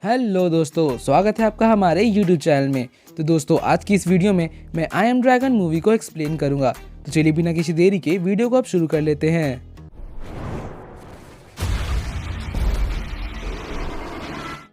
Hello दोस्तों, स्वागत है आपका हमारे YouTube चैनल में। तो दोस्तों, आज की इस वीडियो में मैं आई एम ड्रैगन मूवी को एक्सप्लेन करूंगा। तो चलिए बिना किसी देरी के वीडियो को अब शुरू कर लेते हैं।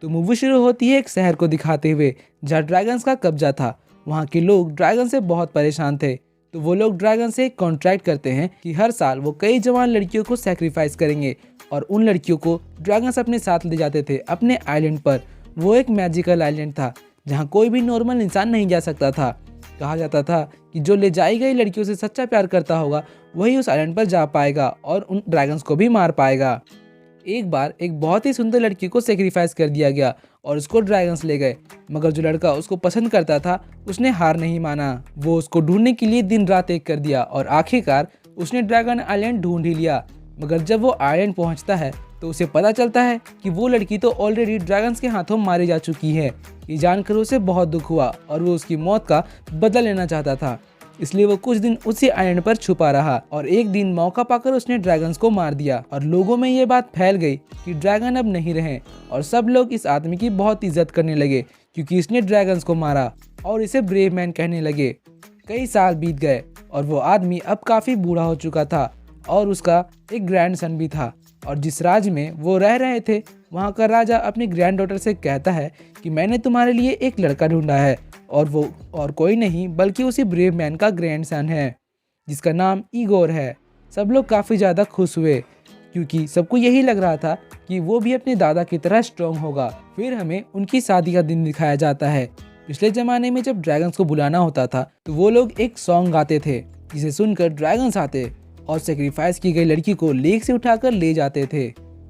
तो मूवी शुरू होती है एक शहर को दिखाते हुए जहाँ ड्रैगन्स का कब्जा था। वहाँ के लोग ड्रैगन से बहुत परेशान थे, तो वो लोग ड्रैगन से एक कॉन्ट्रैक्ट करते हैं कि हर साल वो कई जवान लड़कियों को सैक्रिफाइस करेंगे और उन लड़कियों को ड्रैगन्स अपने साथ ले जाते थे अपने आइलैंड पर। वो एक मैजिकल आइलैंड था जहाँ कोई भी नॉर्मल इंसान नहीं जा सकता था। कहा जाता था कि जो ले जाई गई लड़कियों से सच्चा प्यार करता होगा वही उस आइलैंड पर जा पाएगा और उन ड्रैगन्स को भी मार पाएगा। एक बार एक बहुत ही सुंदर लड़की को सेक्रीफाइस कर दिया गया और उसको ड्रैगन्स ले गए, मगर जो लड़का उसको पसंद करता था उसने हार नहीं माना। वो उसको ढूंढने के लिए दिन रात एक कर दिया और आखिरकार उसने ड्रैगन आइलैंड ढूंढ ही लिया। मगर जब वो आइलैंड पहुंचता है तो उसे पता चलता है कि वो लड़की तो ऑलरेडी ड्रैगन्स के हाथों मारी जा चुकी है। ये जानकर उसे बहुत दुख हुआ और वो उसकी मौत का बदला लेना चाहता था, इसलिए वो कुछ दिन उसी आइलैंड पर छुपा रहा और एक दिन मौका पाकर उसने ड्रैगन्स को मार दिया। और लोगों में ये बात फैल गई कि ड्रैगन अब नहीं रहे और सब लोग इस आदमी की बहुत इज्जत करने लगे क्योंकि इसने ड्रैगन्स को मारा और इसे ब्रेव मैन कहने लगे। कई साल बीत गए और वो आदमी अब काफ़ी बूढ़ा हो चुका था और उसका एक ग्रैंडसन भी था। और जिस राज्य में वो रह रहे थे वहाँ का राजा अपनी ग्रैंड डॉटर से कहता है कि मैंने तुम्हारे लिए एक लड़का ढूंढा है और वो और कोई नहीं बल्कि उसी ब्रेव मैन का ग्रैंडसन है जिसका नाम ईगोर है। सब लोग काफ़ी ज़्यादा खुश हुए क्योंकि सबको यही लग रहा था कि वो भी अपने दादा की तरह स्ट्रॉन्ग होगा। फिर हमें उनकी शादी का दिन दिखाया जाता है। पिछले ज़माने में जब ड्रैगन्स को बुलाना होता था तो वो लोग एक सॉन्ग गाते थे जिसे सुनकर ड्रैगन्स आते और सेक्रीफाइस की गई लड़की को लेक से उठाकर ले जाते थे।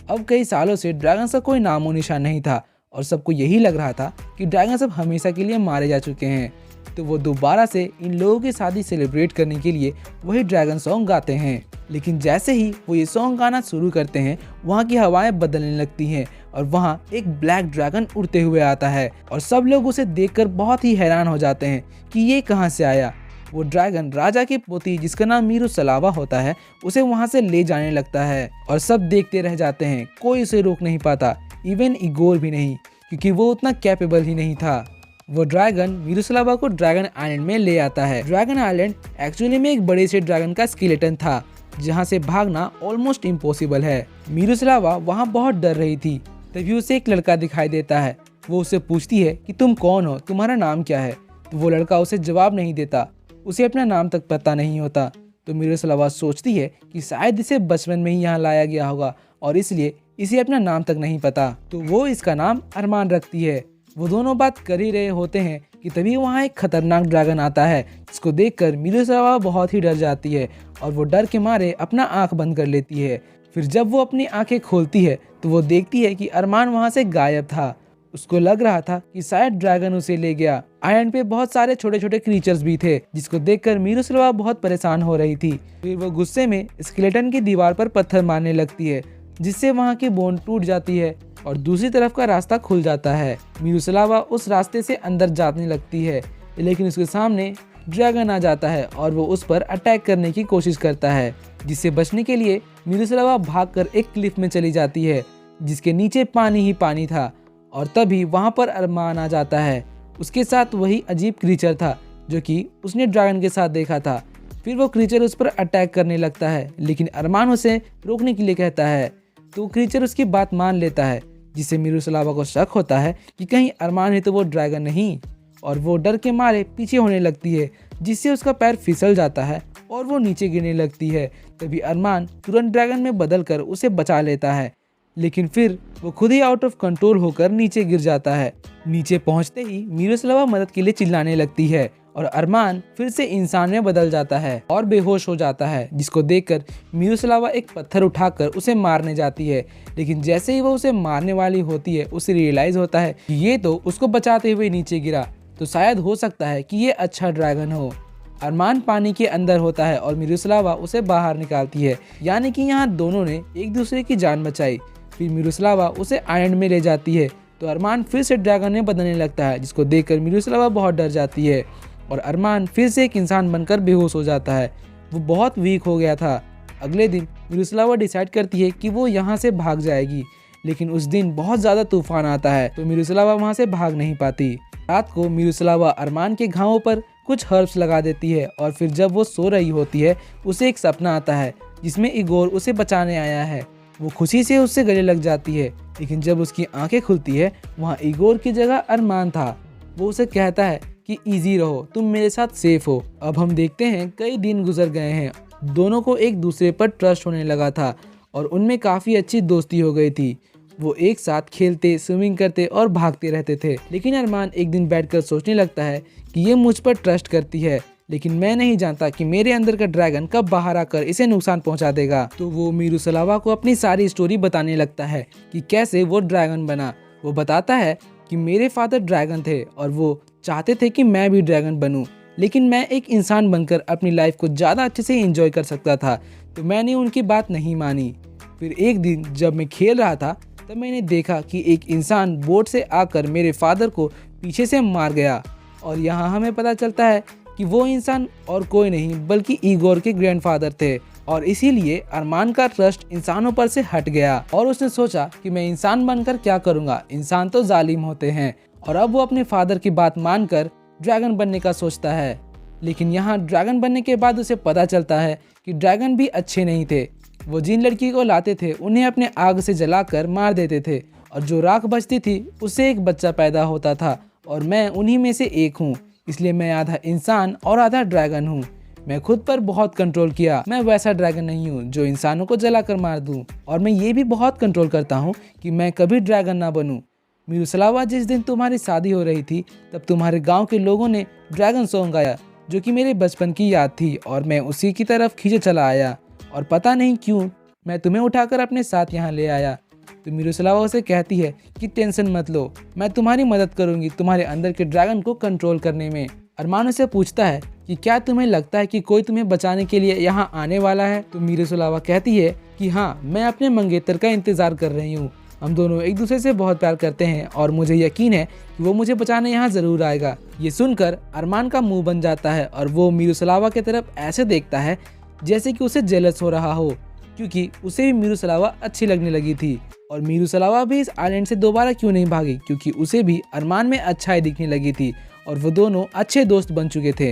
अब कई सालों से ड्रैगन्स का कोई नामो निशान नहीं था और सबको यही लग रहा था कि ड्रैगन्स अब हमेशा के लिए मारे जा चुके हैं। तो वो दोबारा से इन लोगों की शादी सेलिब्रेट करने के लिए वही ड्रैगन सॉन्ग गाते हैं। लेकिन जैसे ही वो ये सॉन्ग गाना शुरू करते हैं वहाँ की हवाएं बदलने लगती हैं और वहाँ एक ब्लैक ड्रैगन उड़ते हुए आता है और सब लोग उसे देखकर बहुत ही हैरान हो जाते हैं कि ये कहाँ से आया। वो ड्रैगन राजा की पोती जिसका नाम मीरुसलावा होता है उसे वहाँ से ले जाने लगता है और सब देखते रह जाते हैं। कोई उसे रोक नहीं पाता, इवन इगोर भी नहीं, क्योंकि वो उतना कैपेबल ही नहीं था। वो ड्रैगन मीरुसलावा को ड्रैगन आइलैंड में ले आता है। ड्रैगन आइलैंड एक्चुअली में एक बड़े से ड्रैगन का स्केलेटन था जहाँ से भागना ऑलमोस्ट इम्पॉसिबल है। मीरुसलावा वहाँ बहुत डर रही थी। तभी उसे एक लड़का दिखाई देता है। वो उसे पूछती है कि तुम कौन हो, तुम्हारा नाम क्या है। तो वो लड़का उसे जवाब नहीं देता, उसे अपना नाम तक पता नहीं होता। तो मीरुसलावा सोचती है कि शायद इसे बचपन में ही यहाँ लाया गया होगा और इसलिए इसे अपना नाम तक नहीं पता। तो वो इसका नाम अरमान रखती है। वो दोनों बात कर ही रहे होते हैं कि तभी वहाँ एक खतरनाक ड्रैगन आता है जिसको देखकर मीरुसलावा बहुत ही डर जाती है और वो डर के मारे अपना आँख बंद कर लेती है। फिर जब वो अपनी आँखें खोलती है तो वो देखती है कि अरमान वहाँ से गायब था। उसको लग रहा था कि शायद ड्रैगन उसे ले गया। आइलैंड पे बहुत सारे छोटे छोटे क्रीचर्स भी थे जिसको देखकर मीरुसलावा बहुत परेशान हो रही थी। फिर वो गुस्से में स्केलेटन की दीवार पर पत्थर मारने लगती है जिससे वहाँ की बोन टूट जाती है और दूसरी तरफ का रास्ता खुल जाता है। मीरुसलावा उस रास्ते से अंदर जाने लगती है लेकिन उसके सामने ड्रैगन आ जाता है और वो उस पर अटैक करने की कोशिश करता है, जिससे बचने के लिए मीरुसलावा भागकर एक क्लिफ में चली जाती है जिसके नीचे पानी ही पानी था। और तभी वहाँ पर अरमान आ जाता है। उसके साथ वही अजीब क्रीचर था जो कि उसने ड्रैगन के साथ देखा था। फिर वो क्रीचर उस पर अटैक करने लगता है लेकिन अरमान उसे रोकने के लिए कहता है। तो क्रीचर उसकी बात मान लेता है जिससे मीरुसलावा को शक होता है कि कहीं अरमान है तो वो ड्रैगन नहीं, और वो डर के मारे पीछे होने लगती है जिससे उसका पैर फिसल जाता है और वो नीचे गिरने लगती है। तभी अरमान तुरंत ड्रैगन में बदल कर उसे बचा लेता है, लेकिन फिर वो खुद ही आउट ऑफ कंट्रोल होकर नीचे गिर जाता है। नीचे पहुंचते ही मीरुसलावा मदद के लिए चिल्लाने लगती है और अरमान फिर से इंसान में बदल जाता है और बेहोश हो जाता है, जिसको देखकर मीरुसलावा एक पत्थर उठाकर उसे मारने जाती है। लेकिन जैसे ही वो उसे मारने वाली होती है उसे रियलाइज होता है कि ये तो उसको बचाते हुए नीचे गिरा, तो शायद हो सकता है कि ये अच्छा ड्रैगन हो। अरमान पानी के अंदर होता है और मीरुसलावा उसे बाहर निकालती है, यानी कि यहाँ दोनों ने एक दूसरे की जान बचाई। फिर मीरुसलावा उसे आइलैंड में ले जाती है तो अरमान फिर से ड्रैगन में बदलने लगता है, जिसको देखकर मीरुसलावा बहुत डर जाती है और अरमान फिर से एक इंसान बनकर बेहोश हो जाता है। वो बहुत वीक हो गया था। अगले दिन मीरुसलावा डिसाइड करती है कि वो यहाँ से भाग जाएगी, लेकिन उस दिन बहुत ज़्यादा तूफान आता है तो मिरुसलावा वहाँ से भाग नहीं पाती। रात को मिरुसलावा अरमान के घावों पर कुछ हर्ब्स लगा देती है और फिर जब वो सो रही होती है उसे एक सपना आता है जिसमें इगोर उसे बचाने आया है। वो खुशी से उससे गले लग जाती है, लेकिन जब उसकी आंखें खुलती है वहाँ इगोर की जगह अरमान था। वो उसे कहता है कि इजी रहो, तुम मेरे साथ सेफ हो। अब हम देखते हैं कई दिन गुजर गए हैं, दोनों को एक दूसरे पर ट्रस्ट होने लगा था और उनमें काफ़ी अच्छी दोस्ती हो गई थी। वो एक साथ खेलते, स्विमिंग करते और भागते रहते थे। लेकिन अरमान एक दिन बैठकर सोचने लगता है कि ये मुझ पर ट्रस्ट करती है, लेकिन मैं नहीं जानता कि मेरे अंदर का ड्रैगन कब बाहर आकर इसे नुकसान पहुंचा देगा। तो वो मिरुसलावा को अपनी सारी स्टोरी बताने लगता है कि कैसे वो ड्रैगन बना। वो बताता है कि मेरे फादर ड्रैगन थे और वो चाहते थे कि मैं भी ड्रैगन बनूं, लेकिन मैं एक इंसान बनकर अपनी लाइफ को ज़्यादा अच्छे से एंजॉय कर सकता था, तो मैंने उनकी बात नहीं मानी। फिर एक दिन जब मैं खेल रहा था तब मैंने देखा कि एक इंसान बोट से आकर मेरे फादर को पीछे से मार गया और यहाँ हमें पता चलता है कि वो इंसान और कोई नहीं बल्कि इगोर के ग्रैंडफादर थे। और इसीलिए अरमान का ट्रस्ट इंसानों पर से हट गया और उसने सोचा कि मैं इंसान बनकर क्या करूँगा, इंसान तो जालिम होते हैं। और अब वो अपने फादर की बात मानकर ड्रैगन बनने का सोचता है। लेकिन यहाँ ड्रैगन बनने के बाद उसे पता चलता है कि ड्रैगन भी अच्छे नहीं थे। वो जिन लड़की को लाते थे उन्हें अपने आग से जलाकर मार देते थे और जो राख बचती थी उससे एक बच्चा पैदा होता था और मैं उन्हीं में से एक हूँ। इसलिए मैं आधा इंसान और आधा ड्रैगन हूँ। मैं खुद पर बहुत कंट्रोल किया, मैं वैसा ड्रैगन नहीं हूँ जो इंसानों को जलाकर मार दूँ। और मैं ये भी बहुत कंट्रोल करता हूँ कि मैं कभी ड्रैगन ना बनूँ। मिरुसलावा, जिस दिन तुम्हारी शादी हो रही थी तब तुम्हारे गाँव के लोगों ने ड्रैगन सॉन्ग गाया जो कि मेरे बचपन की याद थी और मैं उसी की तरफ खींचे चला आया और पता नहीं क्यों मैं तुम्हें उठाकर अपने साथ यहाँ ले आया। तो मिरुसलावा उसे कहती है कि टेंशन मत लो, मैं तुम्हारी मदद करूँगी तुम्हारे अंदर के ड्रैगन को कंट्रोल करने में। अरमान उसे पूछता है कि क्या तुम्हें लगता है कि कोई तुम्हें बचाने के लिए यहाँ आने वाला है। तो मिरुसलावा कहती है कि हाँ, मैं अपने मंगेतर का इंतज़ार कर रही हूँ। हम दोनों एक दूसरे से बहुत प्यार करते हैं और मुझे यकीन है कि वो मुझे बचाने यहाँ ज़रूर आएगा। ये सुनकर अरमान का मुंह बन जाता है और वो मिरुसलावा की तरफ ऐसे देखता है जैसे कि उसे जेलस हो रहा हो, क्योंकि उसे भी मिरुसलावा अच्छी लगने लगी थी। और मिरुसलावा भी इस आइलैंड से दोबारा क्यों नहीं भागी, क्योंकि उसे भी अरमान में अच्छाई दिखने लगी थी और वो दोनों अच्छे दोस्त बन चुके थे।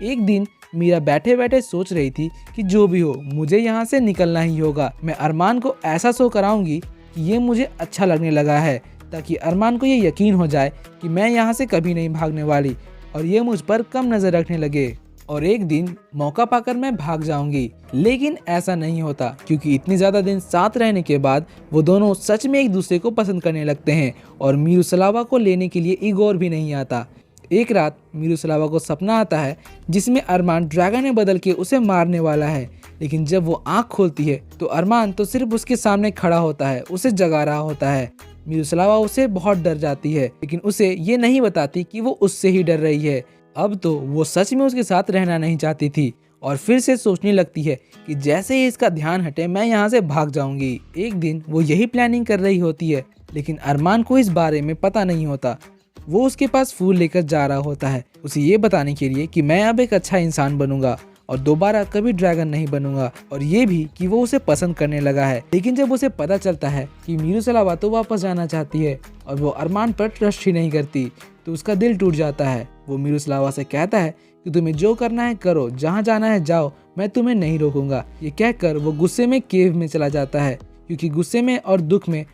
एक दिन मीरा बैठे बैठे सोच रही थी कि जो भी हो मुझे यहाँ से निकलना ही होगा। मैं अरमान को ऐसा शो कराऊंगी कि ये मुझे अच्छा लगने लगा है, ताकि अरमान को ये यकीन हो जाए कि मैं यहाँ से कभी नहीं भागने वाली और ये मुझ पर कम नज़र रखने लगे और एक दिन मौका पाकर मैं भाग जाऊंगी। लेकिन ऐसा नहीं होता, क्योंकि इतनी ज़्यादा दिन साथ रहने के बाद वो दोनों सच में एक दूसरे को पसंद करने लगते हैं और मिरुसलावा को लेने के लिए इगोर भी नहीं आता। एक रात मिरुसलावा को सपना आता है जिसमें अरमान ड्रैगन में बदल के उसे मारने वाला है, लेकिन जब वो आँख खोलती है तो अरमान तो सिर्फ उसके सामने खड़ा होता है, उसे जगा रहा होता है। मिरुसलावा उसे बहुत डर जाती है, लेकिन उसे ये नहीं बताती कि वो उससे ही डर रही है। अब तो वो सच में उसके साथ रहना नहीं चाहती थी और फिर से सोचने लगती है कि जैसे ही इसका ध्यान हटे मैं यहाँ से भाग जाऊंगी। एक दिन वो यही प्लानिंग कर रही होती है, लेकिन अरमान को इस बारे में पता नहीं होता। वो उसके पास फूल लेकर जा रहा होता है, उसे ये बताने के लिए कि मैं अब एक अच्छा इंसान बनूंगा और दोबारा कभी ड्रैगन नहीं बनूंगा, और ये भी कि वो उसे पसंद करने लगा है। लेकिन जब उसे पता चलता है कि मिरुसलावा तो वापस जाना चाहती है और वो अरमान पर ट्रस्ट ही नहीं करती, तो उसका दिल टूट जाता है। वो मिरुसलावा से कहता है कि तुम्हें जो करना है करो, जहाँ जाना है जाओ, मैं तुम्हें नहीं रोकूंगा। ये कहकर वो गुस्से में केव में चला जाता है, क्योंकि गुस्से में और दुख में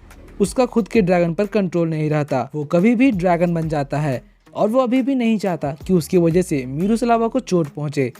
उसका खुद के ड्रैगन पर कंट्रोल नहीं रहता। वो कभी भी ड्रैगन बन जाता है और वो अभी भी नहीं चाहता कि उसकी वजह से मिरुसलावा को चोट पहुंचे।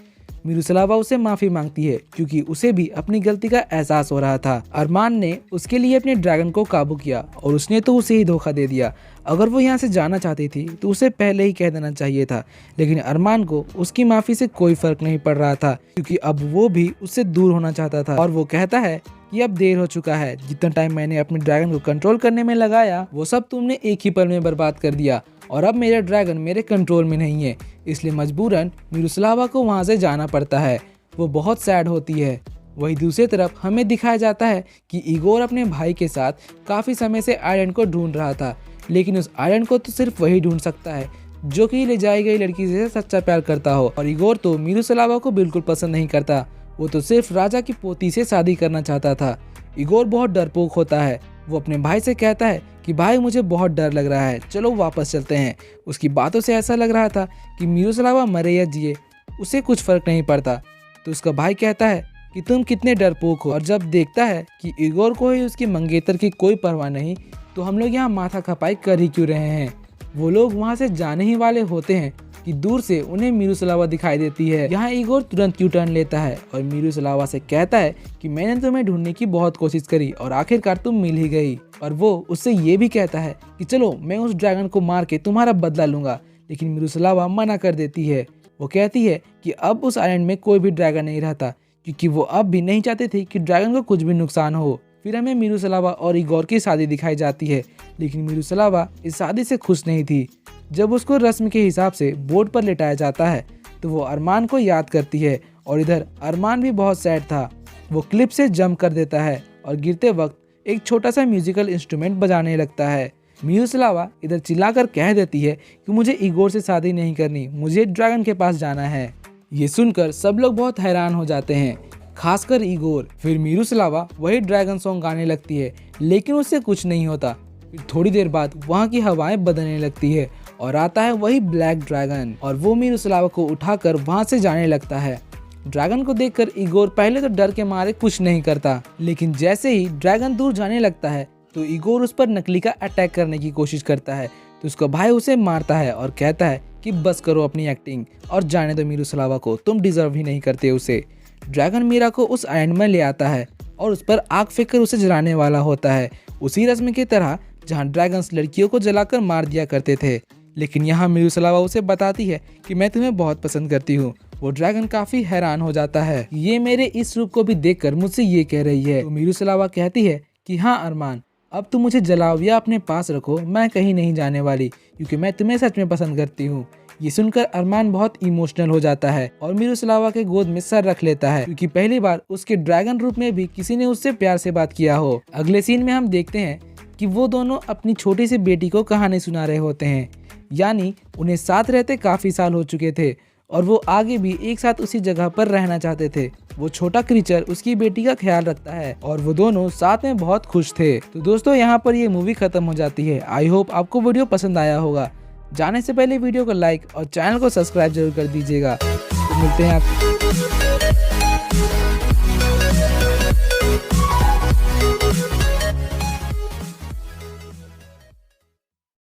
मिरुसलावा उसे माफी मांगती है, क्योंकि उसे भी अपनी गलती का एहसास हो रहा था। अरमान ने उसके लिए अपने ड्रैगन को काबू किया और उसने तो उसे ही धोखा दे दिया। अगर वो यहाँ से जाना चाहती थी तो उसे पहले ही कह देना चाहिए था, लेकिन अरमान को उसकी माफी से कोई फर्क नहीं पड़ रहा था, क्योंकि अब वो भी उससे दूर होना चाहता था। और वो कहता है कि अब देर हो चुका है, जितना टाइम मैंने अपने ड्रैगन को कंट्रोल करने में लगाया वो सब तुमने एक ही पल में बर्बाद कर दिया और अब मेरा ड्रैगन मेरे कंट्रोल में नहीं है, इसलिए मजबूरन मिरुसलावा को वहाँ से जाना पड़ता है। वो बहुत सैड होती है। वही दूसरी तरफ हमें दिखाया जाता है कि इगोर अपने भाई के साथ काफ़ी समय से आइलैंड को ढूंढ रहा था, लेकिन उस आइलैंड को तो सिर्फ वही ढूंढ सकता है जो कि ले जाई गई लड़की से सच्चा प्यार करता हो। और इगोर तो मिरुसलावा को बिल्कुल पसंद नहीं करता, वो तो सिर्फ राजा की पोती से शादी करना चाहता था। इगोर बहुत डरपोक होता है वो अपने भाई से कहता है कि भाई मुझे बहुत डर लग रहा है, चलो वापस चलते हैं। उसकी बातों से ऐसा लग रहा था कि मिरोस्लावा मरे या जिए उसे कुछ फर्क नहीं पड़ता। तो उसका भाई कहता है कि तुम कितने डरपोक हो, और जब देखता है कि इगोर को ही उसकी मंगेतर की कोई परवाह नहीं, तो हम लोग यहाँ माथा खपाई कर ही क्यों रहे हैं। वो लोग वहाँ से जाने ही वाले होते हैं कि दूर से उन्हें मिरोस्लावा दिखाई देती है। यहाँ इगोर तुरंत यू टर्न लेता है और मिरोस्लावा से कहता है कि मैंने तुम्हें ढूंढने की बहुत कोशिश करी और आखिरकार तुम मिल ही गई। और वो उससे ये भी कहता है कि चलो मैं उस ड्रैगन को मार के तुम्हारा बदला लूंगा, लेकिन मिरोस्लावा मना कर देती है। वो कहती है कि अब उस आइलैंड में कोई भी ड्रैगन नहीं रहता, क्योंकि वो अब भी नहीं चाहते थे कि ड्रैगन को कुछ भी नुकसान हो। फिर हमें मिरोस्लावा और इगोर की शादी दिखाई जाती है, लेकिन मिरोस्लावा इस शादी से खुश नहीं थी। जब उसको रस्म के हिसाब से बोर्ड पर लेटाया जाता है तो वो अरमान को याद करती है, और इधर अरमान भी बहुत सैड था। वो क्लिप से जंप कर देता है और गिरते वक्त एक छोटा सा म्यूजिकल इंस्ट्रूमेंट बजाने लगता है। मिरोस्लावा इधर चिल्लाकर कह देती है कि मुझे इगोर से शादी नहीं करनी, मुझे ड्रैगन के पास जाना है। ये सुनकर सब लोग बहुत हैरान हो जाते हैं, खासकर इगोर। फिर मिरोस्लावा वही ड्रैगन सॉन्ग गाने लगती है, लेकिन उससे कुछ नहीं होता। फिर थोड़ी देर बाद वहाँ की हवाएं बदलने लगती है और आता है वही ब्लैक ड्रैगन, और वो मिरोस्लावा को उठाकर वहाँ से जाने लगता है। ड्रैगन को देखकर इगोर पहले तो डर के मारे कुछ नहीं करता, लेकिन जैसे ही ड्रैगन दूर जाने लगता है तो इगोर उस पर नकली का अटैक करने की कोशिश करता है। तो उसका भाई उसे मारता है और कहता है कि बस करो अपनी एक्टिंग और जाने दो मिरोस्लावा को, तुम डिजर्व ही नहीं करते उसे। ड्रैगन मीरा को उस आइलैंड में ले आता है और उस पर आग फेंक कर उसे जलाने वाला होता है, उसी रस्म की तरह जहाँ ड्रैगन्स लड़कियों को जलाकर मार दिया करते थे। लेकिन यहाँ मिरोस्लावा उसे बताती है कि मैं तुम्हें बहुत पसंद करती हूँ। वो ड्रैगन काफी हैरान हो जाता है, ये मेरे इस रूप को भी देखकर मुझसे ये कह रही है। तो मिरोस्लावा कहती है कि हाँ अरमान, अब तुम मुझे जलाओ या अपने पास रखो, मैं कहीं नहीं जाने वाली, क्योंकि मैं तुम्हें सच में पसंद करती हूँ। ये सुनकर अरमान बहुत इमोशनल हो जाता है और मिरोस्लावा के गोद में सर रख लेता है, क्योंकि पहली बार उसके ड्रैगन रूप में भी किसी ने उससे प्यार से बात किया हो। अगले सीन में हम देखते हैं कि वो दोनों अपनी छोटी सी बेटी को कहानी सुना रहे होते हैं, यानी उन्हें साथ रहते काफी साल हो चुके थे और वो आगे भी एक साथ उसी जगह पर रहना चाहते थे। वो छोटा क्रीचर उसकी बेटी का ख्याल रखता है और वो दोनों साथ में बहुत खुश थे। तो दोस्तों यहाँ पर ये मूवी खत्म हो जाती है। आई होप आपको वीडियो पसंद आया होगा। जाने से पहले वीडियो को लाइक और चैनल को सब्सक्राइब जरूर कर दीजिएगा। तो मिलते हैं आप